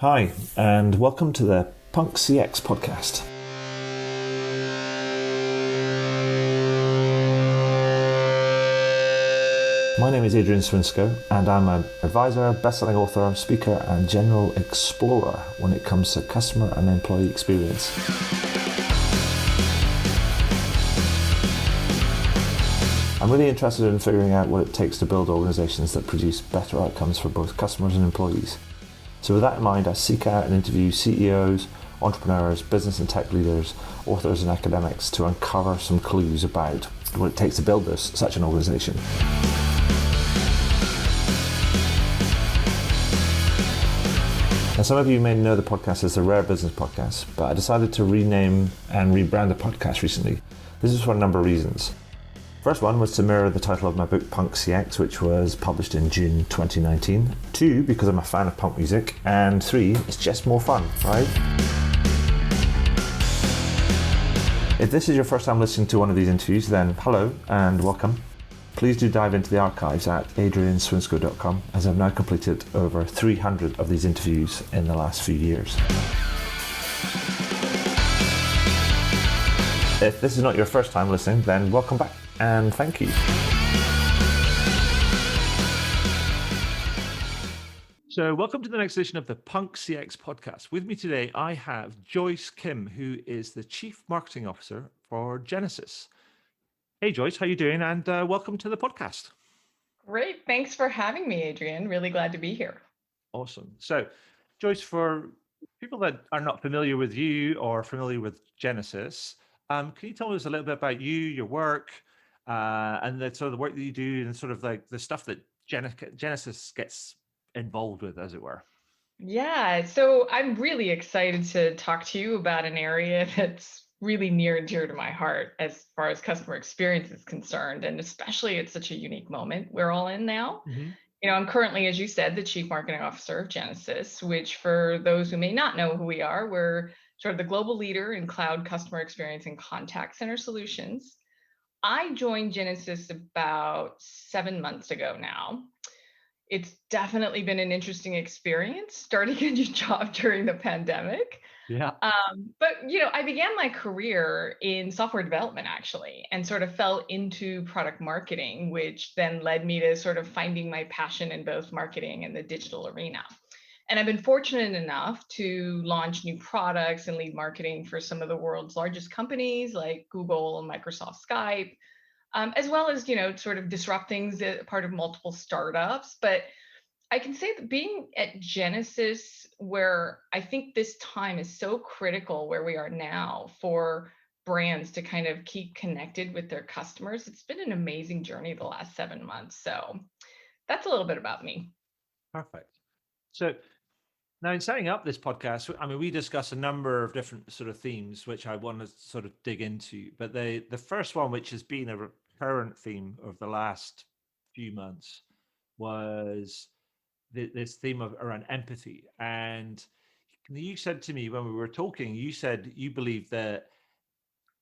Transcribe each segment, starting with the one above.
Hi, and welcome to the Punk CX podcast. My name is Adrian Swinsko, and I'm an advisor, best-selling author, speaker, and general explorer when it comes to customer and employee experience. I'm really interested in figuring out what it takes to build organizations that produce better outcomes for both customers and employees. So with that in mind, I seek out and interview CEOs, entrepreneurs, business and tech leaders, authors and academics to uncover some clues about what it takes to build such an organization. Now, some of you may know the podcast as the Rare Business Podcast, but I decided to rename and rebrand the podcast recently. This is for a number of reasons. First one was to mirror the title of my book Punk CX, which was published in June 2019. 2, because I'm a fan of punk music. And 3, it's just more fun, right? If this is your first time listening to one of these interviews, then hello and welcome. Please do dive into the archives at adrianswinsko.com, as I've now completed over 300 of these interviews in the last few years. If this is not your first time listening, then welcome back and thank you. So welcome to the next edition of the Punk CX podcast. With me today, I have Joyce Kim, who is the Chief Marketing Officer for Genesys. Hey Joyce, how you doing? And welcome to the podcast. Great. Thanks for having me, Adrian. Really glad to be here. Awesome. So Joyce, for people that are not familiar with you or familiar with Genesys, can you tell us a little bit about you, your work, and the sort of the work that you do and sort of like the stuff that Genesys gets involved with, as it were? Yeah, so I'm really excited to talk to you about an area that's really near and dear to my heart as far as customer experience is concerned, and especially at such a unique moment we're all in now. Mm-hmm. I'm currently, as you said, the Chief Marketing Officer of Genesys, which for those who may not know who we are, we're sort of the global leader in cloud customer experience and contact center solutions. I joined Genesys about 7 months ago now. It's definitely been an interesting experience starting a new job during the pandemic. Yeah. But I began my career in software development actually, and sort of fell into product marketing, which then led me to sort of finding my passion in both marketing and the digital arena. And I've been fortunate enough to launch new products and lead marketing for some of the world's largest companies like Google, Microsoft, Skype, as well as sort of disrupt things as part of multiple startups. But I can say that being at Genesys, where I think this time is so critical where we are now for brands to kind of keep connected with their customers, it's been an amazing journey the last 7 months. So that's a little bit about me. Perfect. So now in setting up this podcast, I mean, we discuss a number of different sort of themes, which I want to sort of dig into. But the first one, which has been a recurrent theme of the last few months, was this theme of around empathy. And you said to me when we were talking, you said you believe that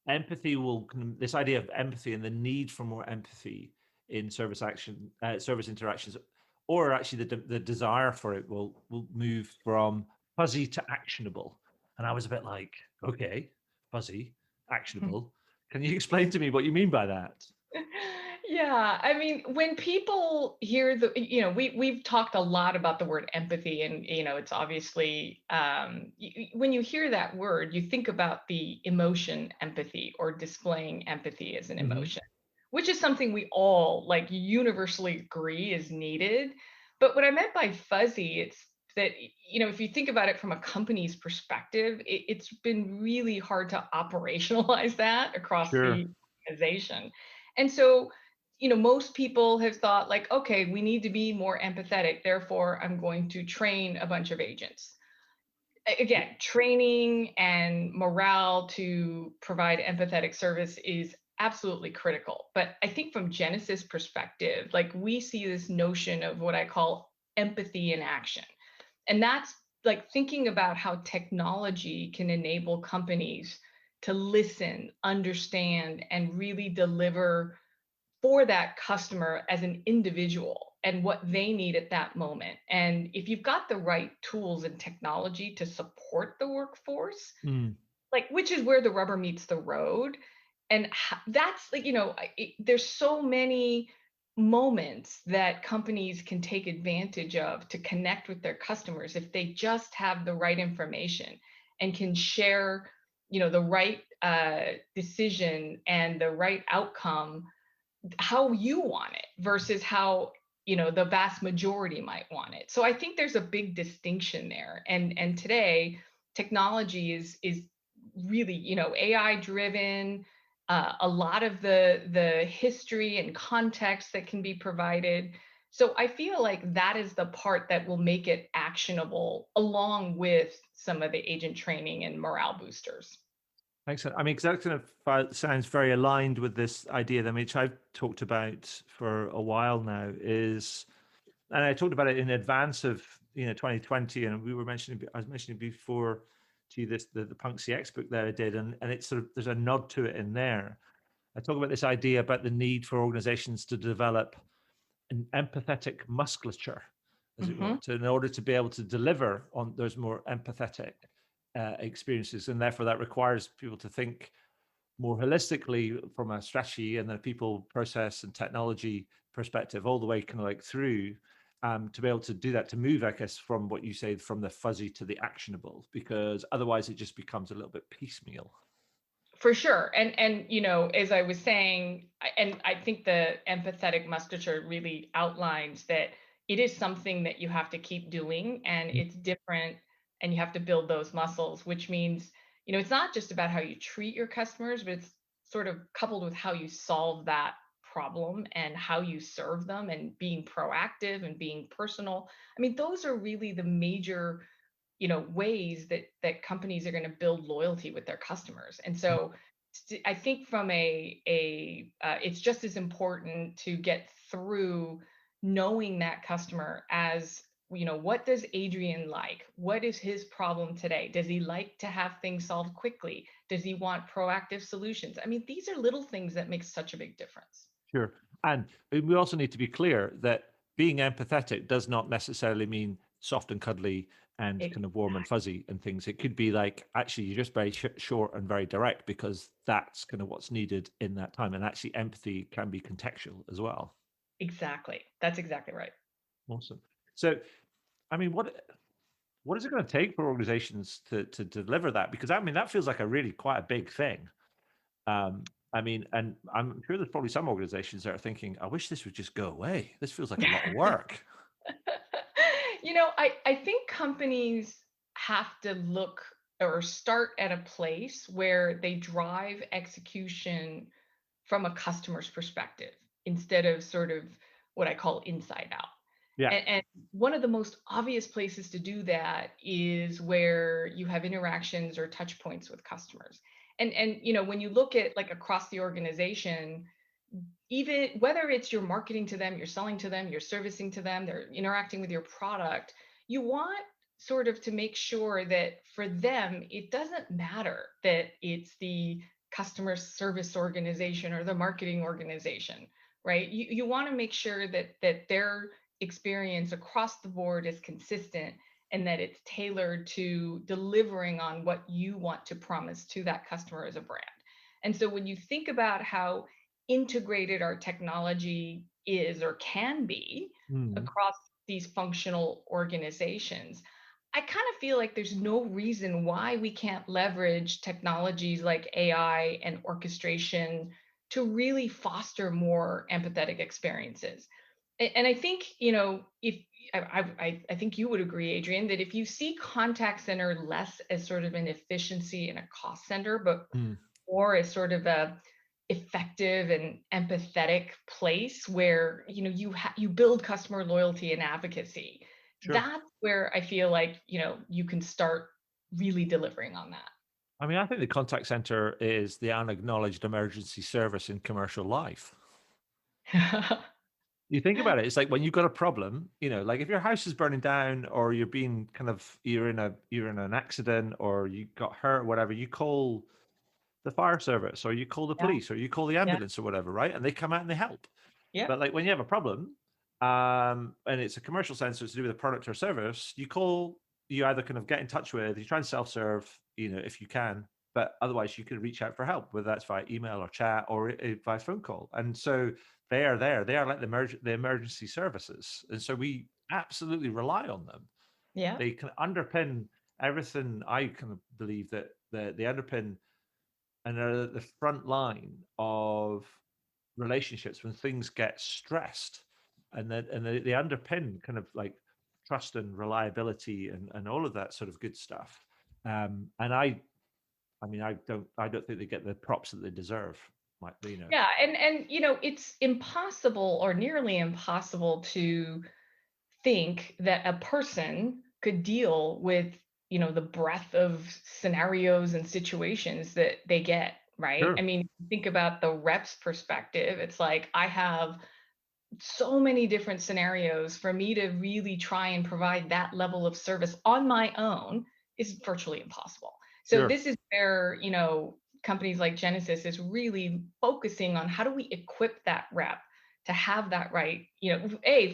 this idea of empathy and the need for more empathy in service interactions, or actually the desire for it will move from fuzzy to actionable. And I was a bit like, okay, fuzzy, actionable. Can you explain to me what you mean by that? Yeah, I mean, when people hear we've talked a lot about the word empathy, and it's obviously when you hear that word, you think about the emotion empathy or displaying empathy as an Mm-hmm. emotion, which is something we all like universally agree is needed. But what I meant by fuzzy, it's that if you think about it from a company's perspective, it's been really hard to operationalize that across Sure. the organization. And so most people have thought like, okay, we need to be more empathetic. Therefore, I'm going to train a bunch of agents. Again, training and morale to provide empathetic service is absolutely critical. But I think from Genesys perspective, like we see this notion of what I call empathy in action. And that's like thinking about how technology can enable companies to listen, understand, and really deliver for that customer as an individual and what they need at that moment. And if you've got the right tools and technology to support the workforce, Mm. like, which is where the rubber meets the road. And that's like, there's so many moments that companies can take advantage of to connect with their customers if they just have the right information and can share, the right decision and the right outcome, how you want it versus how the vast majority might want it. So I think there's a big distinction there. And today technology is really, AI driven. A lot of the history and context that can be provided. So I feel like that is the part that will make it actionable, along with some of the agent training and morale boosters. Excellent. I mean, because that kind of sounds very aligned with this idea that which I've talked about for a while now is, and I talked about it in advance of 2020, and I was mentioning before to you the Punk CX book that I did, and it's sort of there's a nod to it in there. I talk about this idea about the need for organizations to develop an empathetic musculature, as it were, Hmm. in order to be able to deliver on those more empathetic experiences, and therefore that requires people to think more holistically from a strategy and a people, process, and technology perspective, all the way kind of like through, to be able to do that, to move, I guess, from what you say, from the fuzzy to the actionable, because otherwise it just becomes a little bit piecemeal. For sure. And as I was saying, and I think the empathetic musculature really outlines that it is something that you have to keep doing, and Mm. it's different, and you have to build those muscles, which means, it's not just about how you treat your customers, but it's sort of coupled with how you solve that problem and how you serve them and being proactive and being personal. I mean, those are really the major ways that companies are going to build loyalty with their customers. And so I think from a it's just as important to get through knowing that customer as, what does Adrian like? What is his problem today? Does he like to have things solved quickly? Does he want proactive solutions? I mean, these are little things that make such a big difference. Sure. And we also need to be clear that being empathetic does not necessarily mean soft and cuddly and kind of warm and fuzzy and things. It could be like, actually, you're just very short and very direct, because that's kind of what's needed in that time. And actually, empathy can be contextual as well. Exactly. That's exactly right. Awesome. So, I mean, what is it going to take for organizations to deliver that? Because I mean, that feels like a really quite a big thing. I mean, and I'm sure there's probably some organizations that are thinking, I wish this would just go away. This feels like a lot of work. I think companies have to look or start at a place where they drive execution from a customer's perspective instead of sort of what I call inside out. Yeah. And one of the most obvious places to do that is where you have interactions or touch points with customers. And when you look at like across the organization, even whether it's you're marketing to them, you're selling to them, you're servicing to them, they're interacting with your product, you want sort of to make sure that for them, it doesn't matter that it's the customer service organization or the marketing organization, right? You want to make sure that their experience across the board is consistent and that it's tailored to delivering on what you want to promise to that customer as a brand. And so when you think about how integrated our technology is or can be Mm. across these functional organizations, I kind of feel like there's no reason why we can't leverage technologies like AI and orchestration to really foster more empathetic experiences. And I think, if I think you would agree, Adrian, that if you see contact center less as sort of an efficiency and a cost center, but Mm. more as sort of a effective and empathetic place where you build customer loyalty and advocacy, Sure. that's where I feel like you can start really delivering on I mean, I think the contact center is the unacknowledged emergency service in commercial life. that. You think about it, it's like when you've got a problem, like if your house is burning down, or you're being kind of you're in an accident, or you got hurt, or whatever, you call the fire service, or you call the Yeah, police, or you call the yeah, ambulance, or whatever, right? And they come out and they help. yeah, But like when you have a problem, and it's a commercial sense, so it's to do with a product or service, you either kind of get in touch with, you try and self-serve, if you can, but otherwise you can reach out for help, whether that's via email or chat or via phone call. And so they are there. They are like the emergency services. And so we absolutely rely on them. Yeah. They can underpin everything. I kind of believe that they underpin and are at the front line of relationships when things get stressed, and they underpin kind of like trust and reliability and all of that sort of good stuff. And I mean, I don't think they get the props that they deserve. Like, Yeah, and it's impossible or nearly impossible to think that a person could deal with, the breadth of scenarios and situations that they get, right? I sure, mean, think about the rep's perspective. It's like I have so many different scenarios. For me to really try and provide that level of service on my own is virtually impossible. So sure, this is where, companies like Genesis is really focusing on how do we equip that rep to have that right,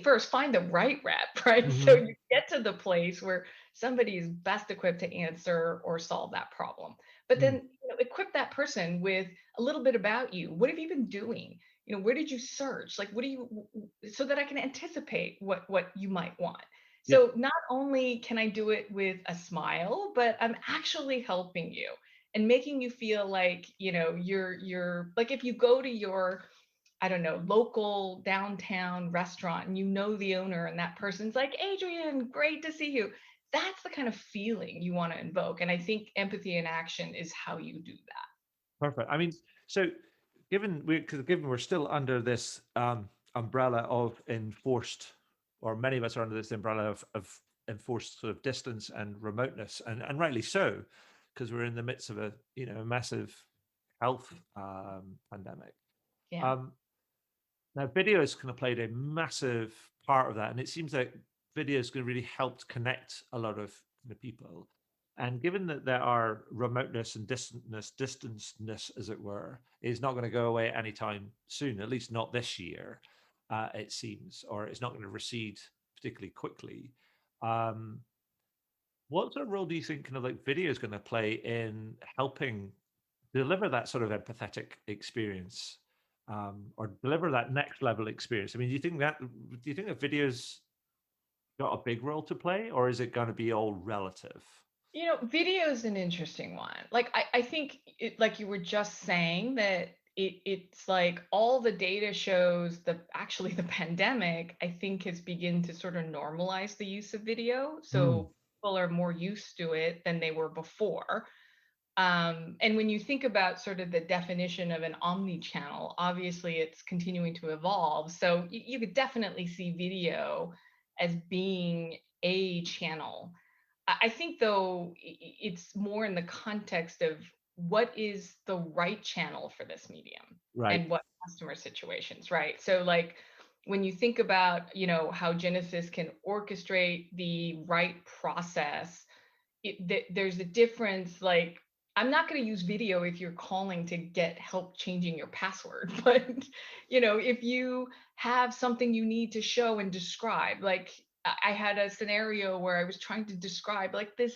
first find the right rep, right? So hmm you get to the place where somebody is best equipped to answer or solve that problem. But then, equip that person with a little bit about you. What have you been doing? Where did you search? Like, what do you, so that I can anticipate what you might want. yeah, So not only can I do it with a smile, but I'm actually helping you and making you feel like, you're like, if you go to your, I don't know, local downtown restaurant and the owner and that person's like, Adrian, great to see you. That's the kind of feeling you want to invoke. And I think empathy in action is how you do that. perfect. I mean, so given we're still under this umbrella of enforced, or many of us are under this umbrella of enforced sort of distance and remoteness, and rightly so, because we're in the midst of a massive health pandemic. Yeah. Um, Now, video has kind of played a massive part of that, and it seems like video is going to really help connect a lot of the people. And given that there are remoteness and distanceness, as it were, is not going to go away anytime soon, at least not this year, it seems, or it's not going to recede particularly quickly. Um, what sort of role do you think kind of like video is going to play in helping deliver that sort of empathetic experience, or deliver that next level experience? I mean, do you think that videos got a big role to play, or is it going to be all relative? Video is an interesting one. Like I think like you were just saying that it's like all the data shows the pandemic, I think, has begin to sort of normalize the use of video. Mm, So people are more used to it than they were before. And when you think about sort of the definition of an omni-channel, obviously it's continuing to evolve. So you could definitely see video as being a channel. I think, though, it's more in the context of what is the right channel for this medium right. and what customer situations, right? So, like, when you think about, how Genesis can orchestrate the right process, there's a difference. Like, I'm not going to use video if you're calling to get help changing your password, but if you have something you need to show and describe, like I had a scenario where I was trying to describe, like, this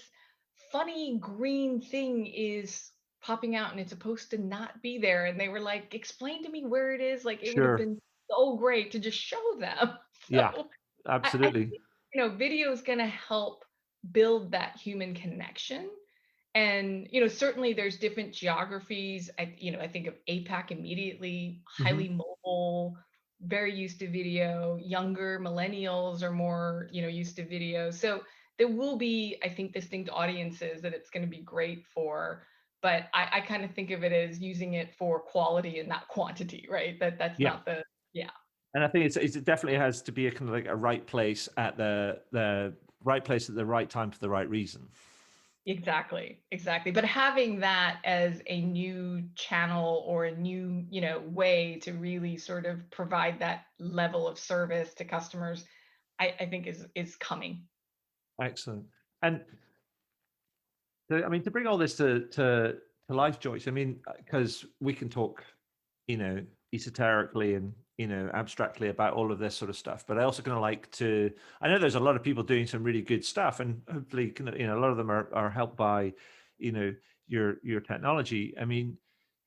funny green thing is popping out and it's supposed to not be there, and they were like, explain to me where it is. Like, it would have Sure. been so great to just show them. Yeah, So I absolutely. think, video is going to help build that human connection. And certainly there's different geographies. I think of APAC immediately, hmm highly mobile, very used to video. Younger millennials are more used to video. So there will be, I think, distinct audiences that it's going to be great for. But I kind of think of it as using it for quality and not quantity, right? That's Yeah, not the yeah. and I think it definitely has to be a kind of like a right place at the right place at the right time for the right reason. Exactly, exactly. But having that as a new channel or a new, way to really sort of provide that level of service to customers, I think is coming. Excellent. And I mean, to bring all this to life, Joyce. I mean, because we can talk, esoterically and abstractly about all of this sort of stuff, but I also kind of like to. I know there's a lot of people doing some really good stuff, and hopefully, a lot of them are helped by, your technology. I mean,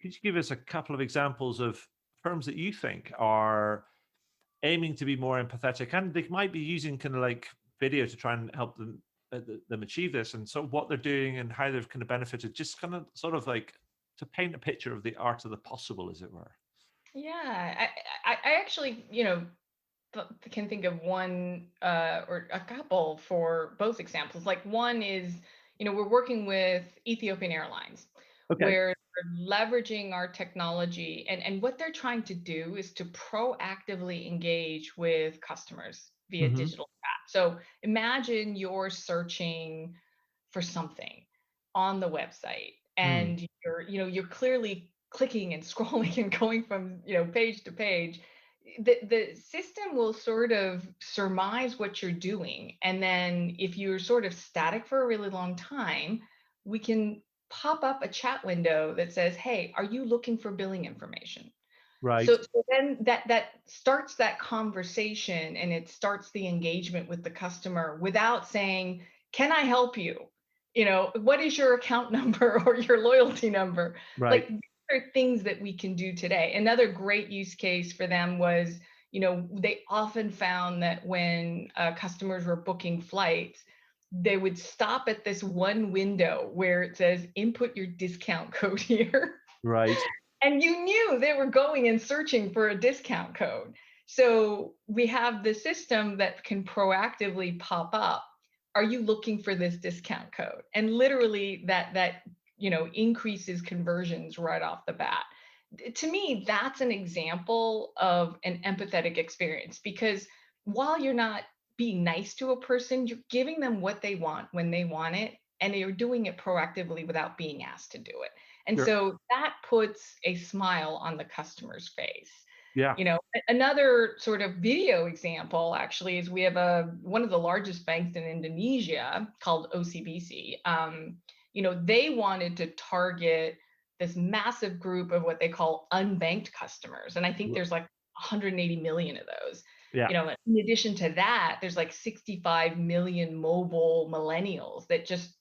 could you give us a couple of examples of firms that you think are aiming to be more empathetic, and they might be using kind of like video to try and help them achieve this, and so what they're doing and how they've kind of benefited, just kind of sort of like to paint a picture of the art of the possible, as it were. Yeah, I actually, can think of one or a couple for both examples. Like one is, we're working with Ethiopian Airlines, Okay. where they're leveraging our technology, and what they're trying to do is to proactively engage with customers via Hmm. digital chat. So imagine you're searching for something on the website, Mm. and you're clearly clicking and scrolling and going from page to page. The system will sort of surmise what you're doing, and then if you're sort of static for a really long time, we can pop up a chat window that says, hey, are you looking for billing information? Right. So then that starts that conversation, and it starts the engagement with the customer without saying, "Can I help you? What is your account number or your loyalty number?" Like, Right. these are things that we can do today. Another great use case for them was, they often found that when customers were booking flights, they would stop at this one window where it says, "Input your discount code here." Right. And you knew they were going and searching for a discount code. So we have the system that can proactively pop up. Are you looking for this discount code? And literally that increases conversions right off the bat. To me, that's an example of an empathetic experience, because while you're not being nice to a person, you're giving them what they want when they want it, and you're doing it proactively without being asked to do it. And Sure. so that puts a smile on the customer's face. Yeah. Another sort of video example actually is we have one of the largest banks in Indonesia called OCBC. They wanted to target this massive group of what they call unbanked customers, and I think there's like 180 million of those. Yeah. In addition to that, there's like 65 million mobile millennials that just,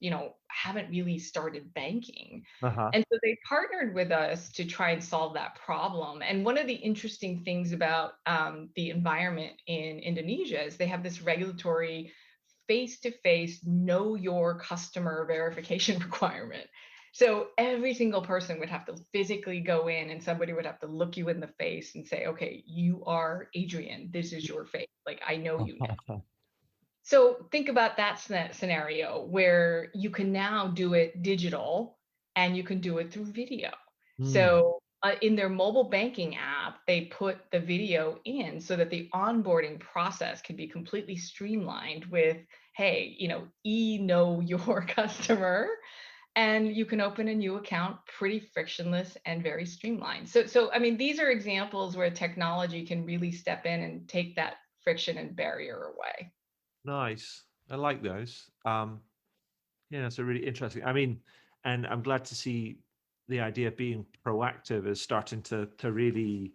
haven't really started banking. Uh-huh. And so they partnered with us to try and solve that problem. And one of the interesting things about the environment in Indonesia is they have this regulatory face-to-face know your customer verification requirement. So every single person would have to physically go in, and somebody would have to look you in the face and say, okay, you are Adrian. This is your face. Like, I know you now. So think about that scenario where you can now do it digital, and you can do it through video. Mm. So in their mobile banking app, they put the video in so that the onboarding process can be completely streamlined with, hey, know your customer, and you can open a new account pretty frictionless and very streamlined. So I mean, these are examples where technology can really step in and take that friction and barrier away. Nice. I like those. Yeah, it's a really interesting. I mean, and I'm glad to see the idea of being proactive is starting to really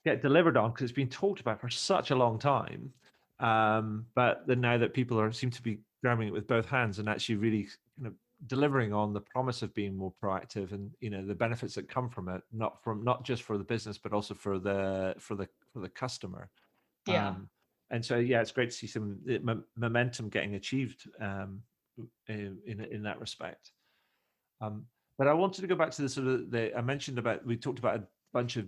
get delivered on, because it's been talked about for such a long time. But then now that people seem to be grabbing it with both hands and actually really kind of delivering on the promise of being more proactive, and the benefits that come from it, not just for the business but also for the customer. Yeah. And so, yeah, it's great to see some momentum getting achieved in that respect. But I wanted to go back to the sort of I mentioned about, we talked about a bunch of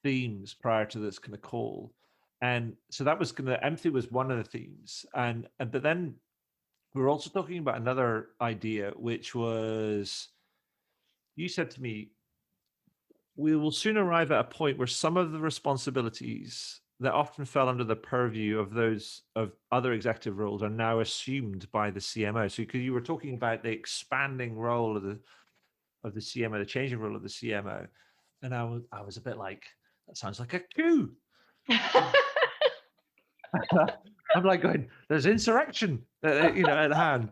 themes prior to this kind of call, and so that was kind of empathy was one of the themes, and but then we were also talking about another idea, which was, you said to me, we will soon arrive at a point where some of the responsibilities that often fell under the purview of those of other executive roles are now assumed by the CMO. So, because you were talking about the expanding role of the CMO, the changing role of the CMO, and I was a bit like, that sounds like a coup. I'm like going, there's insurrection, at hand.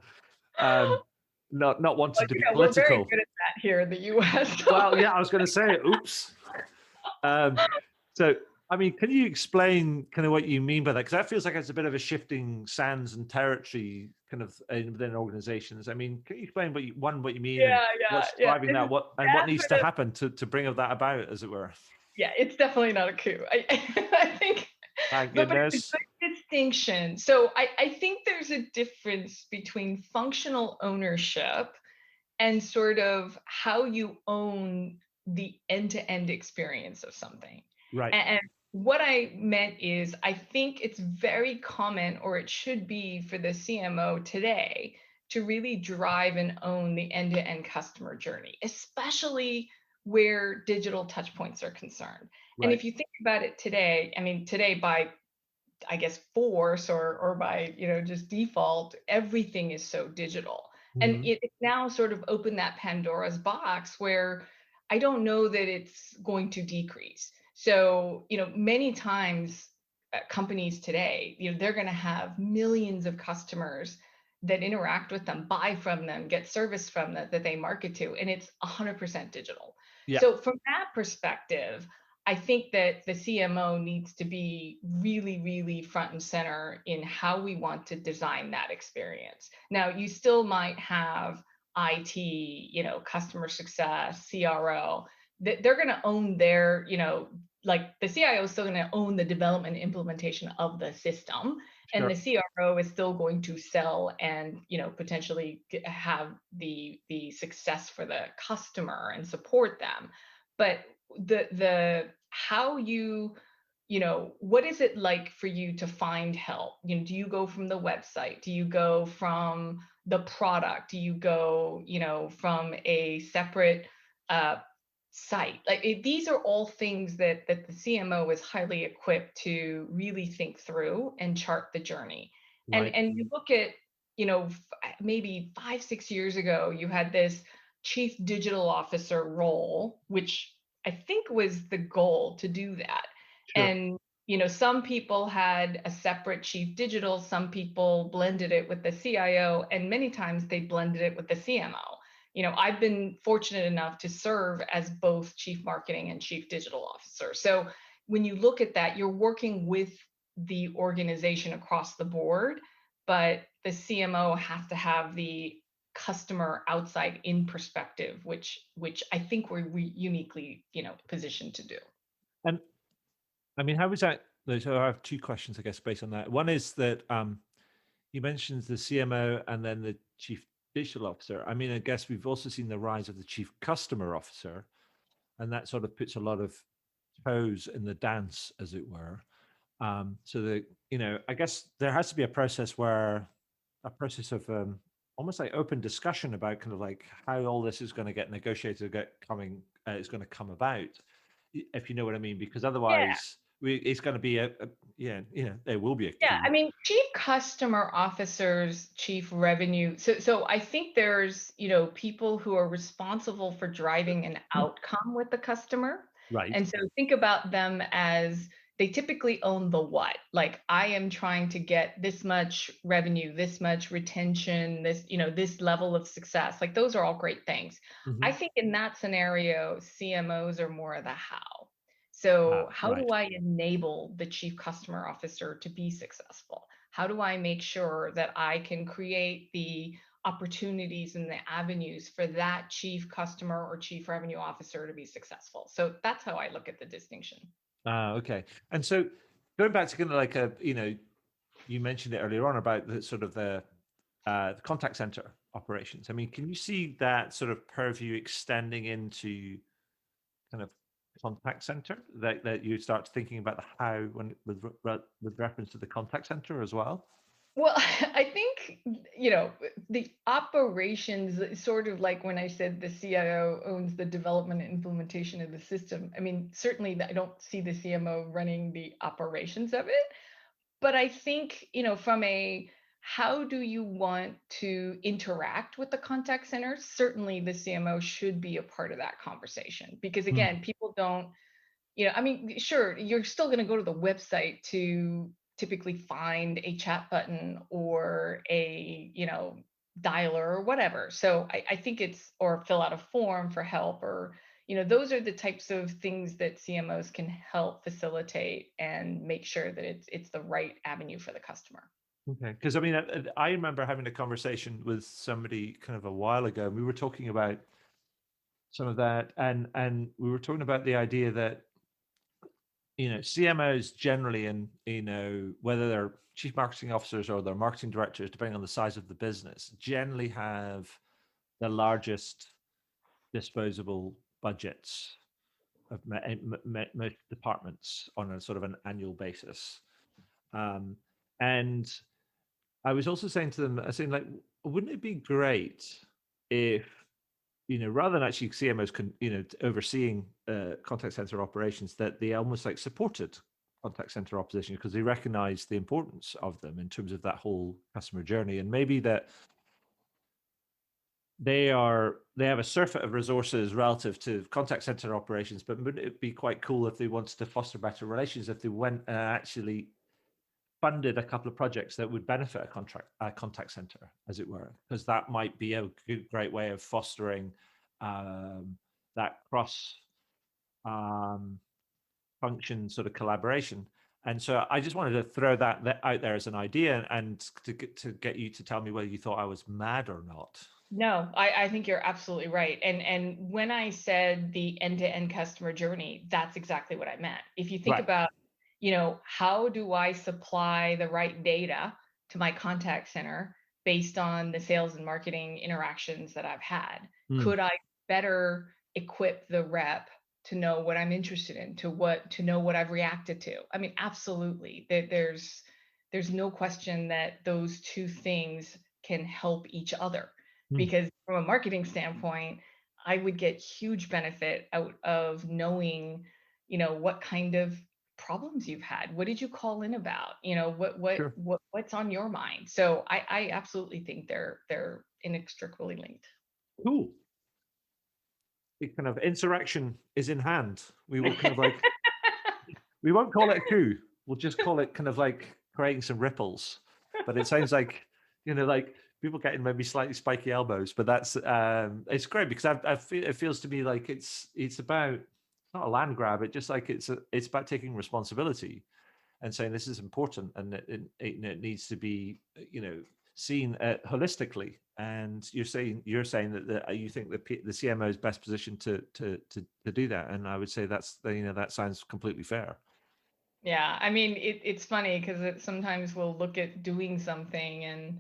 Not Well, wanting to be we're very political. good at that here in the US. Well, yeah, I was going to say, oops. Um, so, I mean, can you explain kind of what you mean by that? Because that feels like it's a bit of a shifting sands and territory kind of within organizations. I mean, can you explain what you mean and Yeah, yeah, what's yeah. driving This that? is What That's needs sort to of, happen to bring that about, as it were? yeah, it's definitely not a coup. I think, Thank but it's a goodness. good distinction. So I think there's a difference between functional ownership and sort of how you own the end-to-end experience of something. Right. And what I meant is, I think it's very common, or it should be for the CMO today, to really drive and own the end-to-end customer journey, especially where digital touchpoints are concerned. And Right. if you think about it today, I mean, today by I guess force or by just default, everything is so digital, and Hmm. it now sort of opened that Pandora's box where I don't know that it's going to decrease. So many times companies today, they're going to have millions of customers that interact with them, buy from them, get service from them that they market to, and it's 100% digital. Yeah. So from that perspective, I think that the CMO needs to be really, really front and center in how we want to design that experience. Now, you still might have IT, customer success, CRO, that they're going to own their, like the CIO is still going to own the development and implementation of the system, and Sure. the CRO is still going to sell and potentially have the success for the customer and support them. But the how what is it like for you to find help? Do you go from the website? Do you go from the product? Do you go from a separate uh, site? Like these are all things that the CMO is highly equipped to really think through and chart the journey. and Right. and you look at maybe 5 6 years ago, you had this chief digital officer role, which I think was the goal to do that. Sure. And some people had a separate chief digital, some people blended it with the CIO, and many times they blended it with the CMO. I've been fortunate enough to serve as both chief marketing and chief digital officer. So when you look at that, you're working with the organization across the board, but the CMO has to have the customer outside in perspective, which I think we're uniquely positioned to do. And I mean, how was that? So I have two questions, I guess, based on that. One is that you mentioned the CMO and then the chief digital officer. I mean, I guess we've also seen the rise of the chief customer officer, and that sort of puts a lot of toes in the dance, as it were. So that I guess there has to be a process of almost like open discussion about kind of like how all this is going to get negotiated, is going to come about, if you know what I mean. Because Yeah. otherwise, it's going to be yeah, there will be a Yeah, coup. I mean, chief customer officers, chief revenue. So I think there's, people who are responsible for driving an outcome with the customer. Right. And so think about them as they typically own the what. Like I am trying to get this much revenue, this much retention, this level of success. Like those are all great things. I Hmm. think in that scenario, CMOs are more of the how. So, how Right. do I enable the chief customer officer to be successful? How do I make sure that I can create the opportunities and the avenues for that chief customer or chief revenue officer to be successful? So, that's how I look at the distinction. Okay. And so going back to kind of like you mentioned it earlier on about the sort of the contact center operations. I mean, can you see that sort of purview extending into kind of contact center, that you start thinking about the how when with reference to the contact center as well? Well, I think, the operations, sort of like when I said the CIO owns the development and implementation of the system. I mean, certainly I don't see the CMO running the operations of it, but I think, from a how do you want to interact with the contact center? Certainly the CMO should be a part of that conversation because Mm. again, people don't, I mean, sure, you're still going to go to the website to typically find a chat button or a, dialer or whatever. So I think or fill out a form for help or, those are the types of things that CMOs can help facilitate and make sure that it's the right avenue for the customer. Okay, because I mean, I remember having a conversation with somebody kind of a while ago, and we were talking about some of that, and we were talking about the idea that CMOs generally, and whether they're chief marketing officers or they're marketing directors, depending on the size of the business, generally have the largest disposable budgets of most departments on a sort of an annual basis. And I was also saying to them, I was saying, like, wouldn't it be great if, rather than actually CMOs overseeing contact center operations, that they almost like supported contact center opposition because they recognize the importance of them in terms of that whole customer journey, and maybe that they have a surfeit of resources relative to contact center operations, but wouldn't it be quite cool if they wanted to foster better relations, if they went and actually funded a couple of projects that would benefit a contact center, as it were, because that might be a great way of fostering that cross function sort of collaboration. And so I just wanted to throw that out there as an idea, and to get you to tell me whether you thought I was mad or not. No, I think you're absolutely right. And when I said the end-to-end customer journey, that's exactly what I meant. If you think Right. about, how do I supply the right data to my contact center based on the sales and marketing interactions that I've had? Mm, Could I better equip the rep to know what I'm interested in, to know what I've reacted to? I mean, absolutely. There's no question that those two things can help each other, mm, because from a marketing standpoint, I would get huge benefit out of knowing, what kind of problems you've had. What did you call in about? sure. What's on your mind? So I absolutely think they're inextricably linked. Cool. The kind of insurrection is in hand. We will kind of like, we won't call it a coup. We'll just call it kind of like creating some ripples. But it sounds like, like people getting maybe slightly spiky elbows. But that's it's great because it feels to me like it's about, it's not a land grab. It just like it's about taking responsibility and saying this is important, and it needs to be seen sholistically. And you're saying that you think the CMO is best positioned to do that, and I would say that sounds completely fair. Yeah, I mean, it's funny because sometimes we'll look at doing something and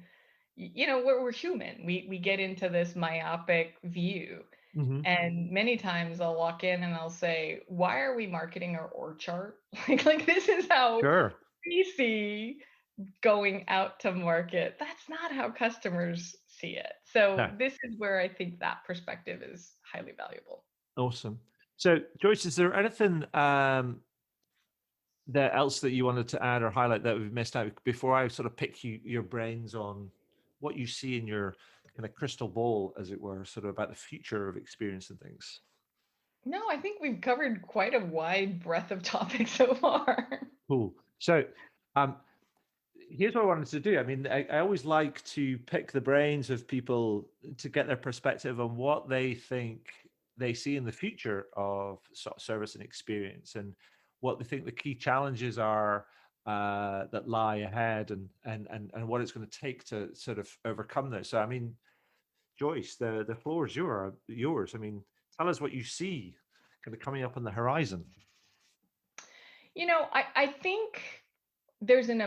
we're human. We get into this myopic view. Hmm. And many times I'll walk in and I'll say, "Why are we marketing our org chart?" Like this is how Sure. we see going out to market. That's not how customers see it. So No. this is where I think that perspective is highly valuable. Awesome. So, Joyce, is there anything that else that you wanted to add or highlight that we've missed out before I sort of pick your brains on what you see in your kind of crystal ball, as it were, sort of about the future of experience and things? No, I think we've covered quite a wide breadth of topics so far. Cool. So, um, here's what I wanted to do. I mean, I always like to pick the brains of people to get their perspective on what they think they see in the future of sort of service and experience, and what they think the key challenges are that lie ahead, and what it's going to take to sort of overcome those. So, I mean, Joyce, the floor is yours. I mean, tell us what you see kind of coming up on the horizon. I think there's an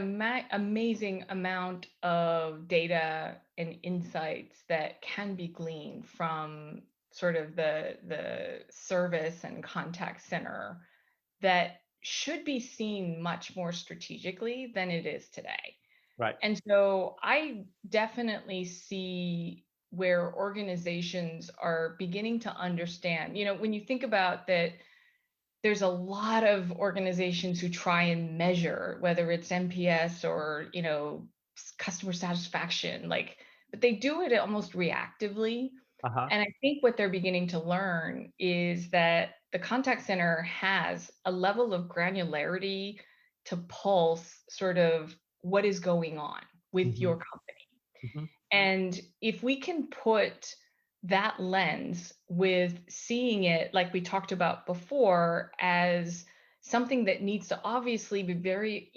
amazing amount of data and insights that can be gleaned from sort of the service and contact center that should be seen much more strategically than it is today. Right. And so I definitely see where organizations are beginning to understand, when you think about that, there's a lot of organizations who try and measure whether it's NPS or, customer satisfaction, but they do it almost reactively. Uh-huh. And I think what they're beginning to learn is that the contact center has a level of granularity to pulse sort of what is going on with Hmm. your company. Hmm. And if we can put that lens with seeing it, like we talked about before, as something that needs to obviously be very,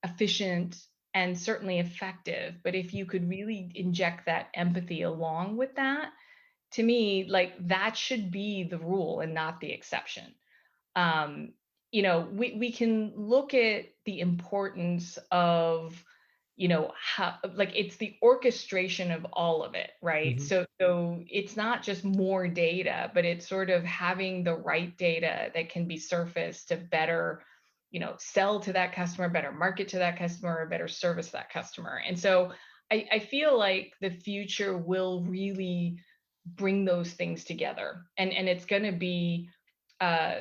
efficient and certainly effective. But if you could really inject that empathy along with that, to me, like that should be the rule and not the exception. um, we can look at the importance of, how, like, it's the orchestration of all of it, right? Hmm. So it's not just more data, but it's sort of having the right data that can be surfaced to better, sell to that customer, better market to that customer, better service that customer. And so I feel like the future will really bring those things together, and it's going to be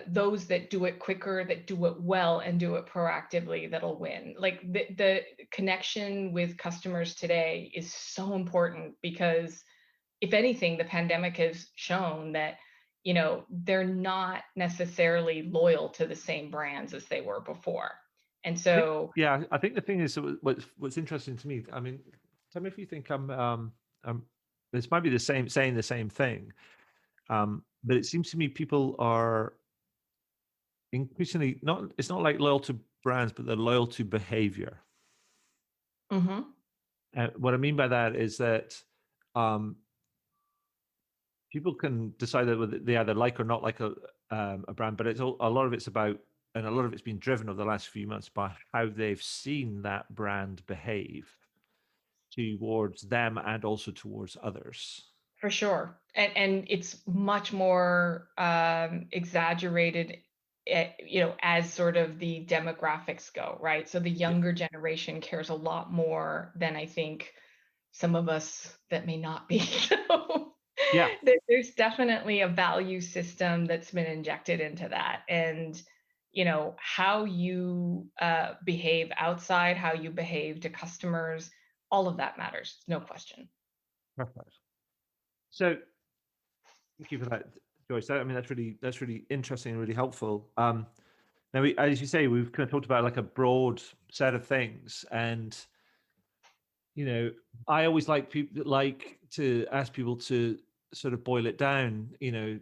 those that do it quicker, that do it well, and do it proactively, that'll win. Like the connection with customers today is so important because, if anything, the pandemic has shown that, they're not necessarily loyal to the same brands as they were before. And I think, so, yeah, I think the thing is, what's interesting to me. I mean, tell me if you think um, this might be the same, saying the same thing. But it seems to me people are increasingly not. It's not like loyal to brands, but they're loyal to behavior. mhm, What I mean by that is that um, people can decide that whether they either like or not like a brand, but a lot of it's about, and a lot of it's been driven over the last few months by how they've seen that brand behave towards them and also towards others. for sure. And it's much more exaggerated, as sort of the demographics go, right? So the Yeah, younger generation cares a lot more than I think some of us that may not be. So yeah, there's definitely a value system that's been injected into that. And, how you behave outside, how you behave to customers, all of that matters, no question. perfect. So thank you for that, Joyce. I mean, that's really interesting and really helpful. Now, as you say, we've kind of talked about like a broad set of things, and you know, I always like to ask people to sort of boil it down. And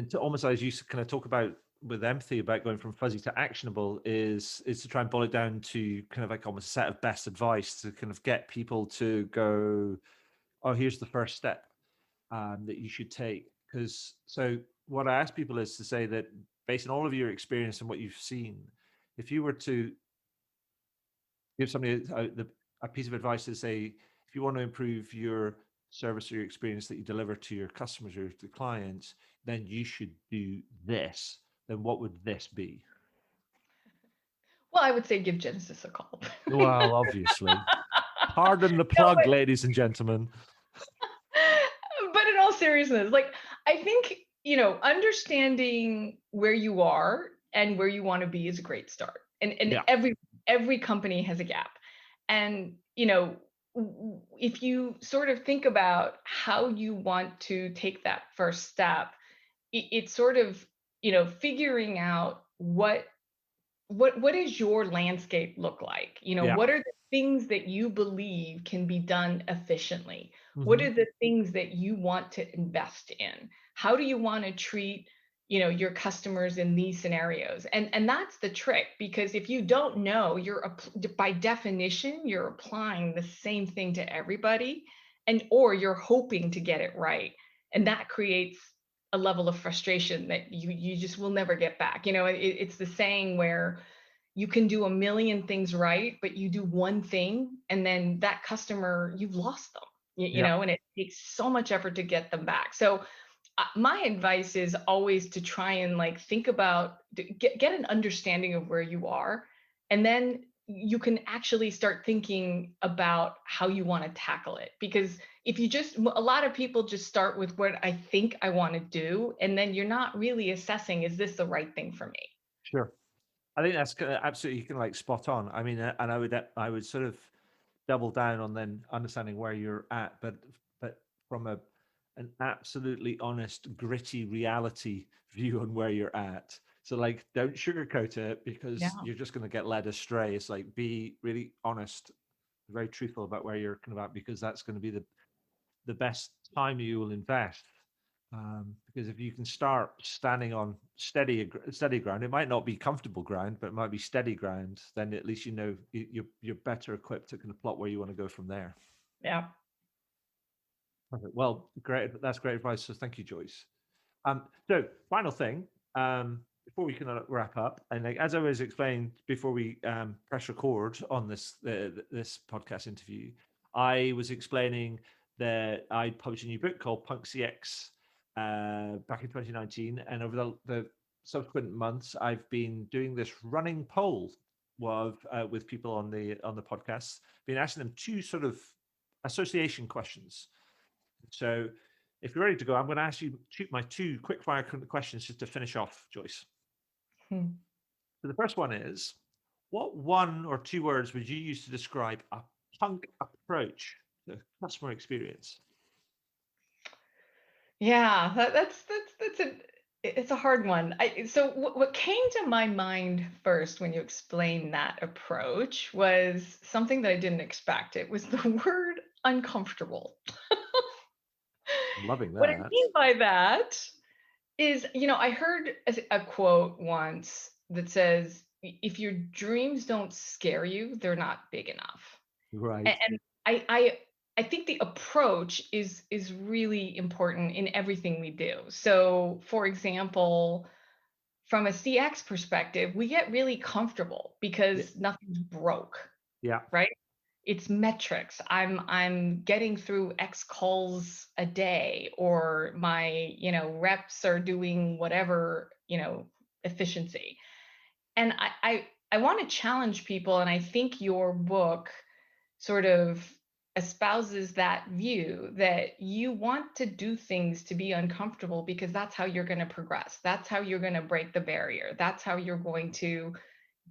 to almost as you kind of talk about with empathy about going from fuzzy to actionable is to try and boil it down to kind of like almost a set of best advice to kind of get people to go, oh, here's the first step that you should take. Because so what I ask people is to say that based on all of your experience and what you've seen, if you were to give somebody a piece of advice to say, if you want to improve your service or your experience that you deliver to your customers or to clients, then you should do this. Then what would this be? Well, I would say give Genesis a call. Well, obviously. Pardon the No, plug, ladies and gentlemen. but in all seriousness, like, I think, understanding where you are and where you want to be is a great start. And Yeah. every company has a gap. And, if you sort of think about how you want to take that first step, it's sort of, figuring out what does your landscape look like? Yeah. What are the things that you believe can be done efficiently? What Hmm. are the things that you want to invest in? How do you want to treat, your customers in these scenarios? And that's the trick, because if you don't know, by definition, you're applying the same thing to everybody, and or you're hoping to get it right. And that creates a level of frustration that you just will never get back. It's the saying where you can do a million things right, but you do one thing, and then that customer, you've lost them, Yeah. and it takes so much effort to get them back. So my advice is always to try and, like, think about, get an understanding of where you are, and then you can actually start thinking about how you want to tackle it. Because if you just, a lot of people just start with what I think I want to do, and then you're not really assessing, is this the right thing for me? Sure. I think that's absolutely, you can like spot on. I mean, and I would sort of double down on then understanding where you're at, but from an absolutely honest, gritty reality view on where you're at. So like, don't sugarcoat it because Yeah. you're just going to get led astray. It's like be really honest, very truthful about where you're kind of at, because that's going to be the best time you will invest. Because if you can start standing on steady ground, it might not be comfortable ground, but it might be steady ground. Then at least you know you're better equipped to kind of plot where you want to go from there. Yeah. Perfect. Well, great. That's great advice. So thank you, Joyce. So final thing, before we can wrap up, and like, as I was explaining before we press record on this podcast interview, I was explaining that I published a new book called Punk CX back in 2019, and over the subsequent months, I've been doing this running poll with people on the podcast, been asking them two sort of association questions. So if you're ready to go, I'm going to ask you my two quick-fire questions just to finish off, Joyce. So the first one is, what one or two words would you use to describe a punk approach to customer experience? Yeah, it's a hard one. So what came to my mind first when you explained that approach was something that I didn't expect. It was the word uncomfortable. I'm loving What I that. mean by that is, I heard a quote once that says, if your dreams don't scare you, they're not big enough. Right. And I think the approach is really important in everything we do. So, for example, from a CX perspective, we get really comfortable because nothing's broke, Yeah. right? It's metrics. I'm getting through X calls a day, or my, reps are doing whatever, efficiency. And I want to challenge people, and I think your book sort of espouses that view that you want to do things to be uncomfortable because that's how you're going to progress. That's how you're going to break the barrier. That's how you're going to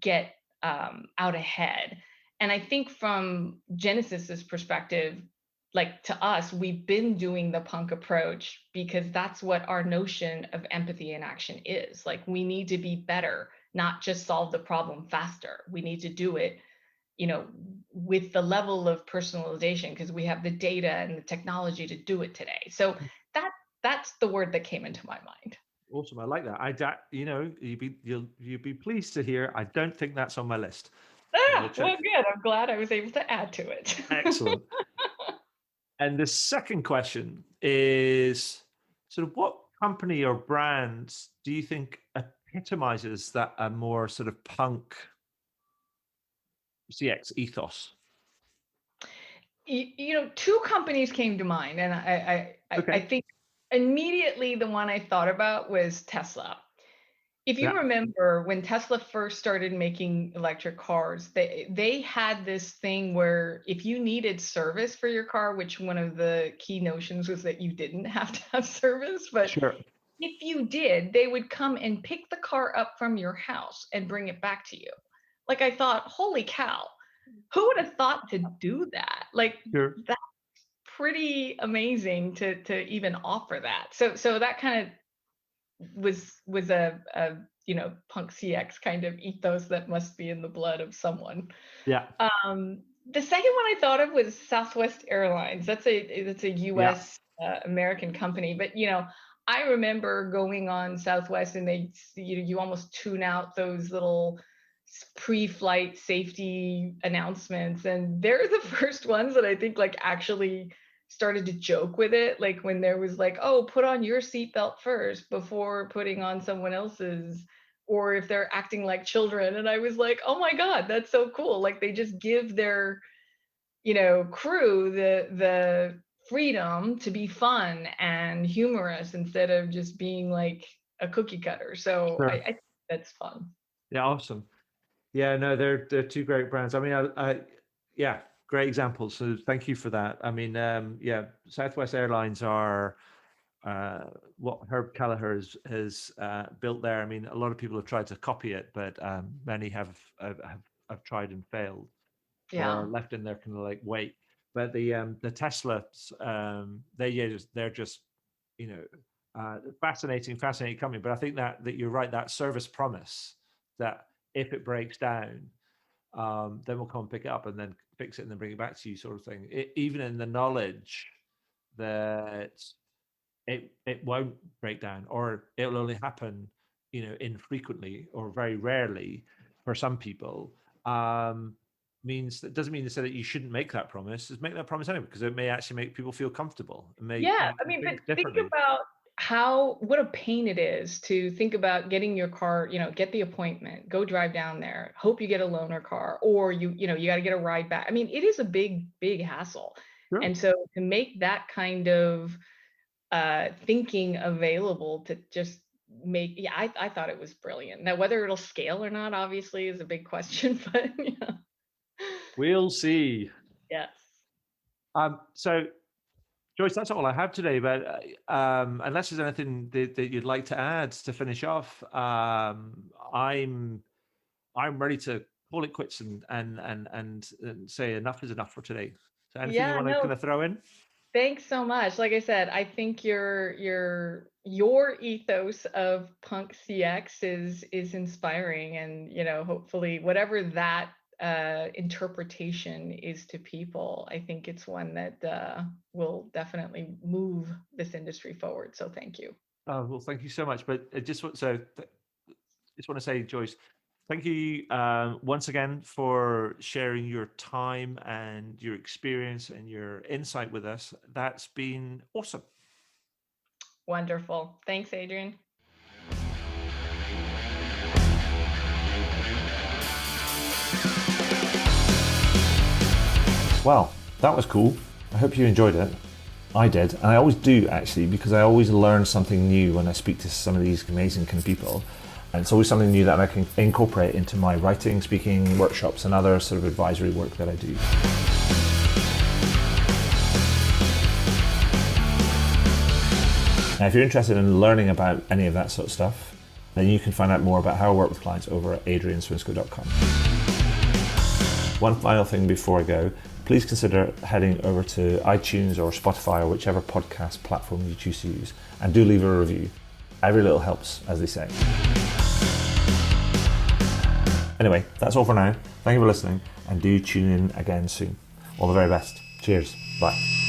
get out ahead. And I think from Genesis's perspective, like to us, we've been doing the punk approach because that's what our notion of empathy in action is. Like, we need to be better, not just solve the problem faster. We need to do it with the level of personalization, because we have the data and the technology to do it today. So that's the word that came into my mind. Awesome. I like that. You'd be pleased to hear. I don't think that's on my list. Well, good. I'm glad I was able to add to it. Excellent. And the second question is sort of, what company or brand do you think epitomizes that a more sort of punk CX ethos? Two companies came to mind, and I think immediately the one I thought about was Tesla. If you remember when Tesla first started making electric cars, they had this thing where if you needed service for your car, which one of the key notions was that you didn't have to have service, but sure, if you did, they would come and pick the car up from your house and bring it back to you. Like, I thought, holy cow, who would have thought to do that? Like, sure. that's pretty amazing to even offer that. So that kind of was a punk CX kind of ethos that must be in the blood of someone. Yeah. The second one I thought of was Southwest Airlines. That's a US American company, but I remember going on Southwest, and you almost tune out those little pre-flight safety announcements, and they're the first ones that I think like actually started to joke with it, like when there was like, oh, put on your seatbelt first before putting on someone else's, or if they're acting like children. And I was like, oh my god, that's so cool. Like, they just give their crew the freedom to be fun and humorous instead of just being like a cookie cutter. So Sure. I think that's fun. Yeah, awesome. Yeah, no, they're two great brands. I mean, yeah, great examples. So thank you for that. I mean, yeah, Southwest Airlines are what Herb Kelleher has built there. I mean, a lot of people have tried to copy it, but many have tried and failed, or left in their kind of like wait. But the Teslas, they're just fascinating company. But I think that you're right. That service promise that if it breaks down, then we'll come and pick it up and then fix it and then bring it back to you, sort of thing. Even in the knowledge that it won't break down, or it'll only happen, infrequently or very rarely for some people, means that doesn't mean to say that you shouldn't make that promise. Just make that promise anyway, because it may actually make people feel comfortable. It may Yeah, make I them mean, but think think differently. about what a pain it is to think about getting your car, get the appointment, go drive down there, hope you get a loaner car, or you got to get a ride back. I mean, it is a big, big hassle. Sure. And so to make that kind of thinking available to just yeah, I thought it was brilliant. Now, whether it'll scale or not, obviously, is a big question, but We'll see. yes. So Joyce, that's all I have today. But unless there's anything that you'd like to add to finish off, I'm ready to call it quits and say enough is enough for today. So anything you Yeah, want to no, kind of throw in? thanks so much. Like I said, I think your ethos of punk CX is inspiring, and hopefully whatever that interpretation is to people, I think it's one that will definitely move this industry forward. So thank you. Oh, well, thank you so much. But just want to say, Joyce, thank you once again for sharing your time and your experience and your insight with us. That's been awesome. Wonderful. Thanks, Adrian. Well, that was cool. I hope you enjoyed it. I did, and I always do actually, because I always learn something new when I speak to some of these amazing kind of people. And it's always something new that I can incorporate into my writing, speaking, workshops, and other sort of advisory work that I do. Now, if you're interested in learning about any of that sort of stuff, then you can find out more about how I work with clients over at adrianswinscoe.com. One final thing before I go, please consider heading over to iTunes or Spotify or whichever podcast platform you choose to use, and do leave a review. Every little helps, as they say. Anyway, that's all for now. Thank you for listening, and do tune in again soon. All the very best. Cheers. Bye.